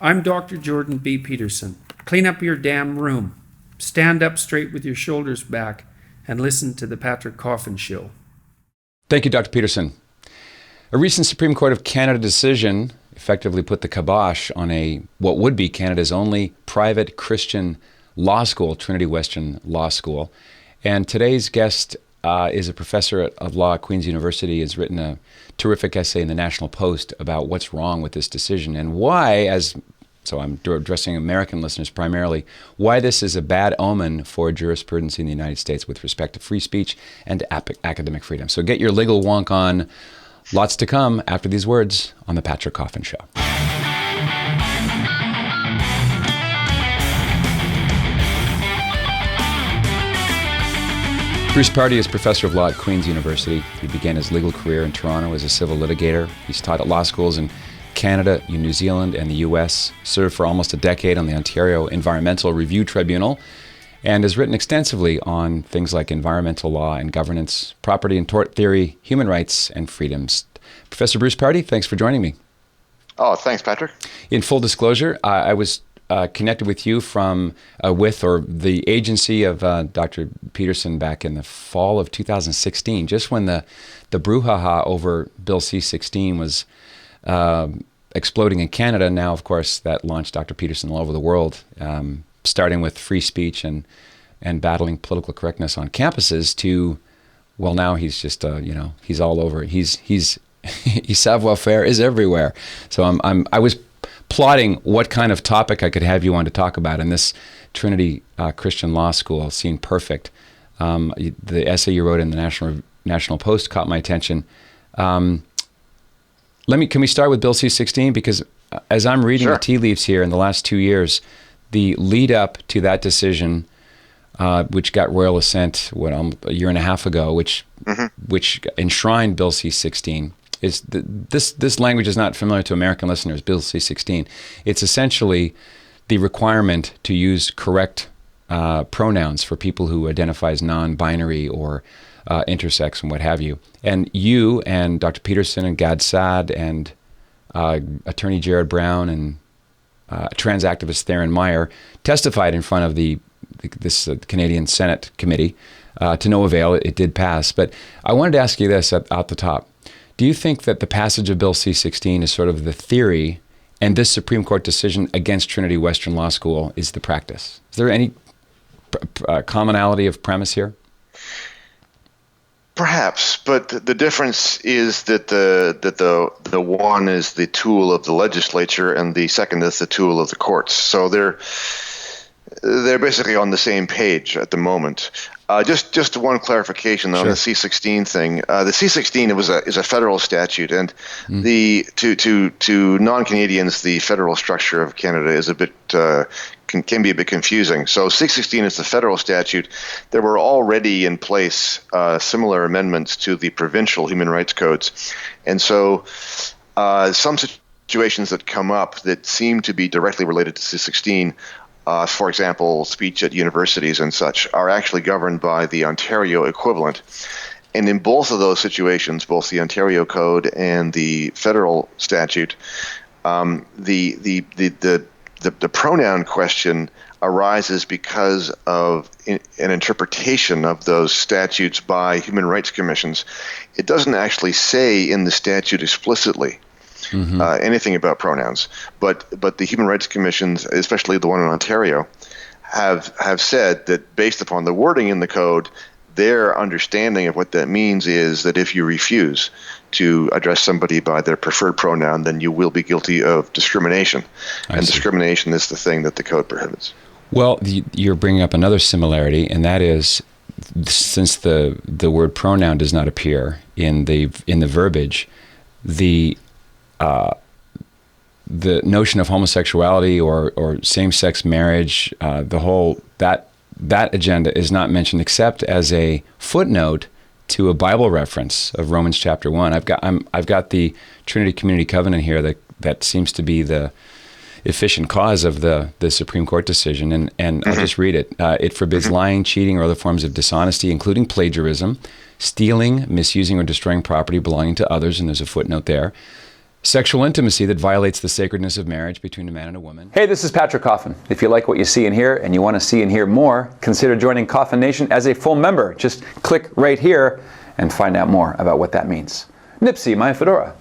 I'm Dr. Jordan B. Peterson. Clean up your damn room. Stand up straight with your shoulders back and listen to the Patrick Coffin Show. Thank you, Dr. Peterson. A recent Supreme Court of Canada decision effectively put the kibosh on what would be Canada's only private Christian law school, Trinity Western Law School. And today's guest is a professor of law at Queen's University, has written a terrific essay in the National Post about what's wrong with this decision and why, so I'm addressing American listeners primarily, why this is a bad omen for jurisprudence in the United States with respect to free speech and academic freedom. So get your legal wonk on. Lots to come after these words on The Patrick Coffin Show. Bruce Pardy is professor of law at Queen's University. He began his legal career in Toronto as a civil litigator. He's taught at law schools in Canada, New Zealand, and the U.S., served for almost a decade on the Ontario Environmental Review Tribunal, and has written extensively on things like environmental law and governance, property and tort theory, human rights, and freedoms. Professor Bruce Pardy, thanks for joining me. Oh, thanks, Patrick. In full disclosure, I was connected with you from the agency of Dr. Peterson back in the fall of 2016, just when the brouhaha over Bill C-16 was exploding in Canada. Now, of course, that launched Dr. Peterson all over the world, starting with free speech and battling political correctness on campuses to, well, now he's just he's all over. He's savoir-faire is everywhere. So I was plotting what kind of topic I could have you on to talk about, and this Trinity Christian Law School seemed perfect. The essay you wrote in the National Post caught my attention. Can we start with Bill C-16? Because as I'm reading the tea leaves here in the last 2 years, the lead up to that decision, which got royal assent a year and a half ago, which enshrined Bill C-16, is this language is not familiar to American listeners. Bill C-16, it's essentially the requirement to use correct pronouns for people who identify as non-binary or intersex and what have you. And you and Dr. Peterson and Gad Saad and attorney Jared Brown and trans activist Theron Meyer testified in front of this Canadian Senate committee to no avail. It did pass. But I wanted to ask you this at the top. Do you think that the passage of Bill C-16 is sort of the theory and this Supreme Court decision against Trinity Western Law School is the practice? Is there any commonality of premise here? Perhaps, but the difference is that the one is the tool of the legislature and the second is the tool of the courts. So they're basically on the same page at the moment. Just one clarification on the C-16 thing. The C-16 is a federal statute, and to non-Canadians, the federal structure of Canada is a bit can be a bit confusing. So C-16 is the federal statute. There were already in place similar amendments to the provincial human rights codes, and so some situations that come up that seem to be directly related to C-16. For example, speech at universities and such, are actually governed by the Ontario equivalent. And in both of those situations, both the Ontario Code and the federal statute, the pronoun question arises because of an interpretation of those statutes by human rights commissions. It doesn't actually say in the statute explicitly anything about pronouns, but the human rights commissions, especially the one in Ontario, have said that based upon the wording in the code, their understanding of what that means is that if you refuse to address somebody by their preferred pronoun, then you will be guilty of discrimination. Discrimination is the thing that the code prohibits. Well, you're bringing up another similarity, and that is, since the word pronoun does not appear in the verbiage, the notion of homosexuality or same-sex marriage, the whole that agenda is not mentioned except as a footnote to a Bible reference of Romans chapter 1. I've got the Trinity Community Covenant here that seems to be the efficient cause of the Supreme Court decision, and I'll just read it. It forbids lying, cheating, or other forms of dishonesty, including plagiarism, stealing, misusing, or destroying property belonging to others, and there's a footnote there, Sexual intimacy that violates the sacredness of marriage between a man and a woman. Hey, this is Patrick Coffin. If you like what you see and hear and you want to see and hear more, consider joining Coffin Nation as a full member. Just click right here and find out more about what that means. Nipsey, my fedora.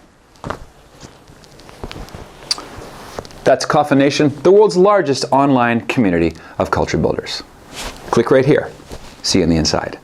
That's Coffin Nation, the world's largest online community of culture builders. Click right here. See you on the inside.